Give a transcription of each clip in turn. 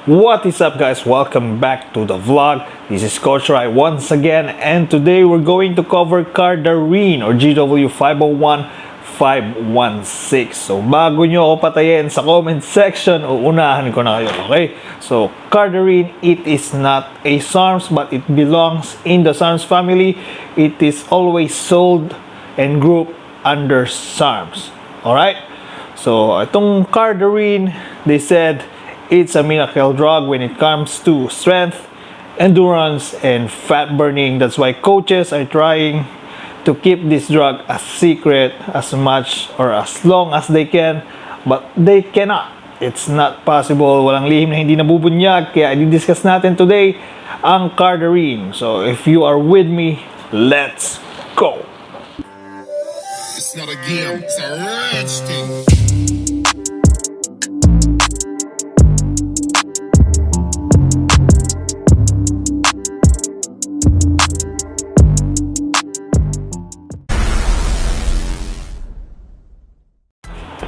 What is up, guys? Welcome back to the vlog. This is Coach Rai once again, and today we're going to cover Cardarine or GW501516. So bago nyo ako patayin sa comment section, uunahan ko na kayo, okay? So Cardarine, it is not a SARMs but it belongs in the SARMs family. It is always sold and grouped under SARMs. Alright? So itong Cardarine, they said it's a miracle drug when it comes to strength, endurance, and fat burning. That's why coaches are trying to keep this drug a secret as much or as long as they can, but they cannot. It's not possible. Walang lihim na hindi nabubunyag. Kaya i-discuss natin today ang Cardarine. So if you are with me, let's go! It's not a game, it's a rich thing.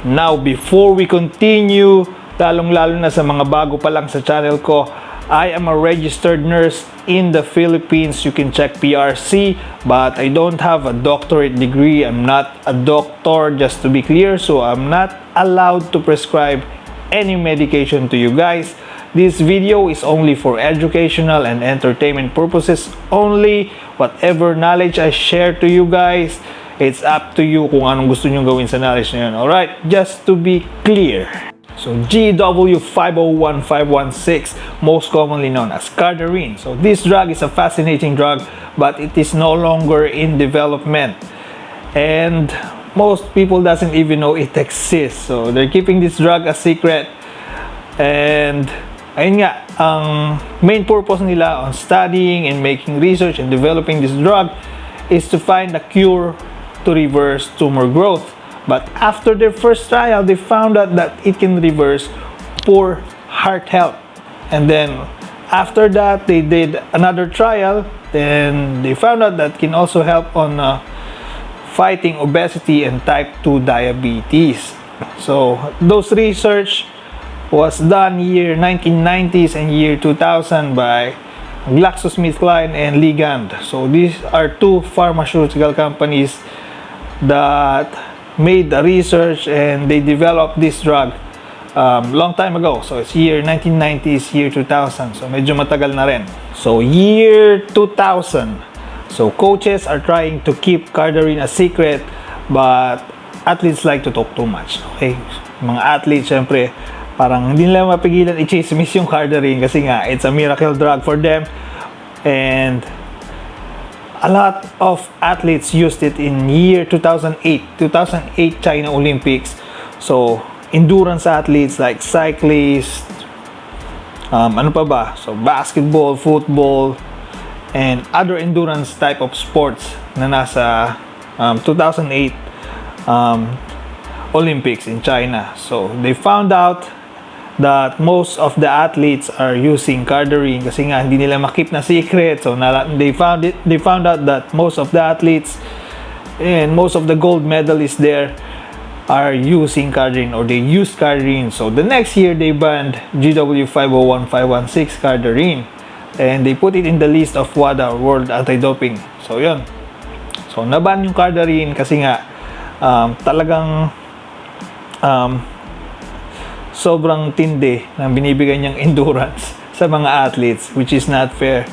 Now, before we continue, lalong-lalo na sa mga bago pa lang sa channel ko, I am a registered nurse in the Philippines. You can check PRC, but I don't have a doctorate degree. I'm not a doctor, just to be clear, so I'm not allowed to prescribe any medication to you guys. This video is only for educational and entertainment purposes only. Whatever knowledge I share to you guys, it's up to you kung anong gusto nyo gawin sa knowledge na yun. Alright? Just to be clear. So, GW501516, most commonly known as Cardarine. So, this drug is a fascinating drug, but it is no longer in development. And most people doesn't even know it exists. So, they're keeping this drug a secret. And, ayun nga, ang main purpose nila on studying and making research and developing this drug is to find a cure to reverse tumor growth. But after their first trial, they found out that it can reverse poor heart health. And then after that, they did another trial. Then they found out that it can also help on fighting obesity and type 2 diabetes. So those research was done year 1990s and year 2000 by GlaxoSmithKline and Ligand. So these are two pharmaceutical companies that made the research and they developed this drug long time ago. So it's year 1990s, year 2000. So medyo matagal na rin. So year 2000. So coaches are trying to keep Cardarine a secret, but athletes like to talk too much. Okay? Mga athletes, syempre, parang hindi nila mapigilan i-chismis yung Cardarine kasi nga it's a miracle drug for them. And a lot of athletes used it in year 2008 China Olympics. So endurance athletes like cyclists, ano pa ba? So basketball, football, and other endurance type of sports na nasa 2008 Olympics in China. So they found out that most of the athletes are using Cardarine kasi nga hindi nila makip na secret. So they found out that most of the athletes and most of the gold medalists there are using Cardarine or they use Cardarine. So the next year they banned GW501516 Cardarine and they put it in the list of WADA, World Anti-Doping. So yun. So naban yung Cardarine kasi nga talagang sobrang tindi ng binibigay niyang endurance sa mga athletes, which is not fair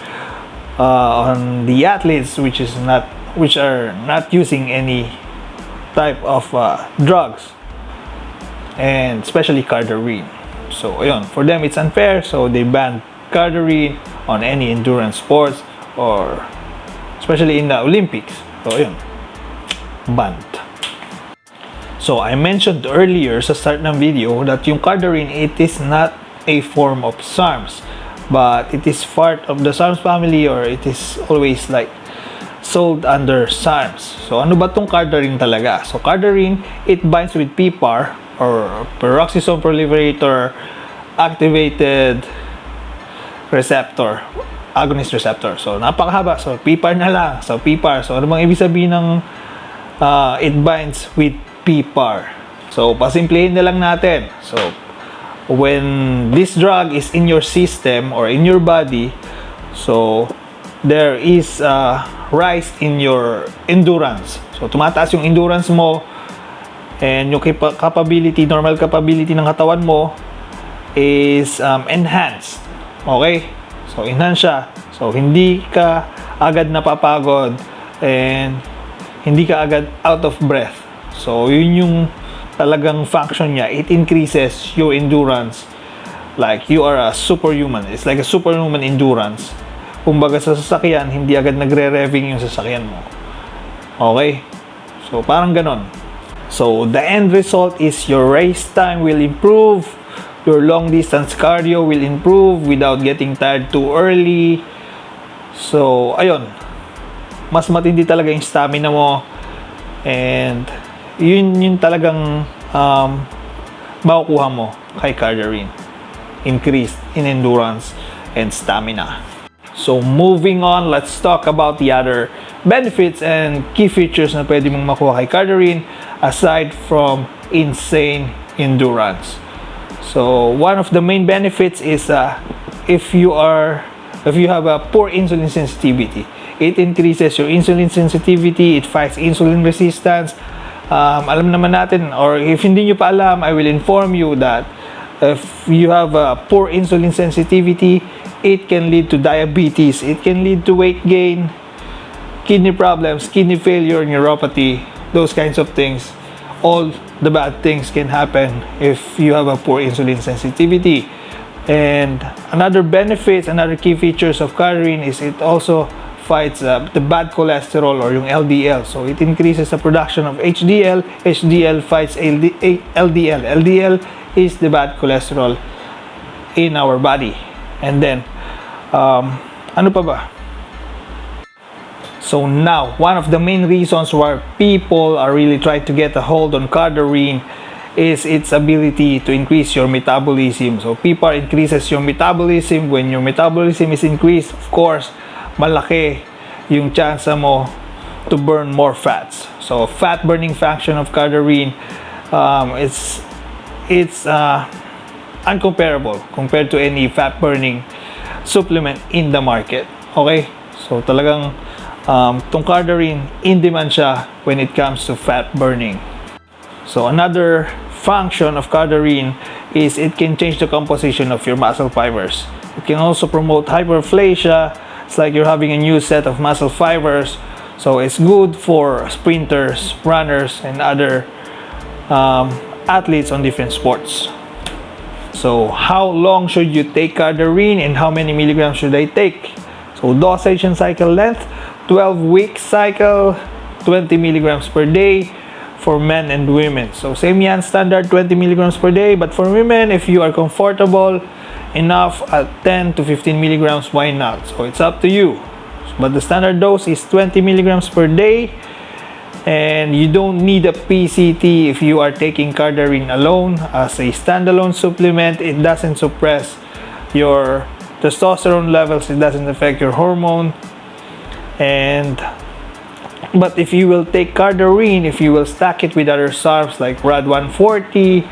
on the athletes which are not using any type of drugs, and especially Cardarine. So ayun, for them it's unfair, so they banned Cardarine on any endurance sports or especially in the Olympics. So ayun, banned. So, I mentioned earlier sa start ng video that yung Cardarine, it is not a form of SARMs, but it is part of the SARMs family or it is always like sold under SARMs. So, ano ba tong Cardarine talaga? So, Cardarine, it binds with PPAR or peroxisome proliferator activated receptor, agonist receptor. So, napakahaba. So, PPAR na lang. So, PPAR. So, ano bang ibig sabihin ng it binds with PPAR? So, pasimplehin na lang natin. So, when this drug is in your system or in your body, so there is a rise in your endurance. So tumataas yung endurance mo, and yung capability, normal capability ng katawan mo is enhanced. Okay? So enhance siya. So hindi ka agad napapagod and hindi ka agad out of breath. So yun yung talagang function niya. It increases your endurance like you are a superhuman. It's like a superhuman endurance. Kumbaga sa sasakyan, hindi agad nagre-revving yung sasakyan mo. Okay? So parang ganon. So the end result is your race time will improve, your long distance cardio will improve without getting tired too early. So ayun, mas matindi talaga yung stamina mo, and yun talagang makukuha mo kay Cardarine. Increase in endurance and stamina. So moving on, let's talk about the other benefits and key features na pwede mong makuha kay Cardarine aside from insane endurance. So one of the main benefits is if you have a poor insulin sensitivity, it increases your insulin sensitivity, it fights insulin resistance. Alam naman natin, or if hindi nyo pa alam, I will inform you that if you have a poor insulin sensitivity, it can lead to diabetes, it can lead to weight gain, kidney problems, kidney failure, neuropathy, those kinds of things. All the bad things can happen if you have a poor insulin sensitivity. And another benefit, another key features of Cardarine is it also fights the bad cholesterol or yung LDL. So it increases the production of HDL. HDL fights LDL. LDL is the bad cholesterol in our body. And then, ano pa ba? So now, one of the main reasons why people are really trying to get a hold on Cardarine is its ability to increase your metabolism. So PPAR increases your metabolism. When your metabolism is increased, of course, malaki yung chance mo to burn more fats. So fat burning function of Cardarine, it's uncomparable compared to any fat burning supplement in the market. Okay? So talagang tong Cardarine, in demand siya when it comes to fat burning. So another function of Cardarine is it can change the composition of your muscle fibers. It can also promote hyperplasia. It's like you're having a new set of muscle fibers. So it's good for sprinters, runners, and other athletes on different sports. So how long should you take Cardarine and how many milligrams should I take? So dosage and cycle length, 12-week cycle, 20 milligrams per day for men and women. So same yan, standard 20 milligrams per day. But for women, if you are comfortable enough at 10 to 15 milligrams, why not? So it's up to you. But the standard dose is 20 milligrams per day. And you don't need a PCT if you are taking Cardarine alone. As a standalone supplement, it doesn't suppress your testosterone levels. It doesn't affect your hormone. But if you will take Cardarine, if you will stack it with other SARMs like RAD140,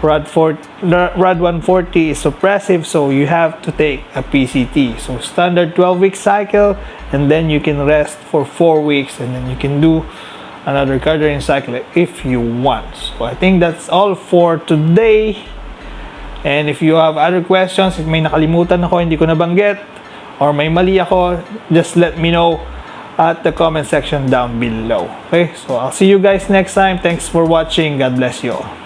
RAD140 is suppressive, so you have to take a PCT. So standard 12-week cycle, and then you can rest for 4 weeks, and then you can do another Cardarine cycle if you want. So I think that's all for today. And if you have other questions, if may nakalimutan ako, hindi ko nabanggit, or may mali ako, just let me know at the comment section down below. Okay, so I'll see you guys next time. Thanks for watching. God bless you all.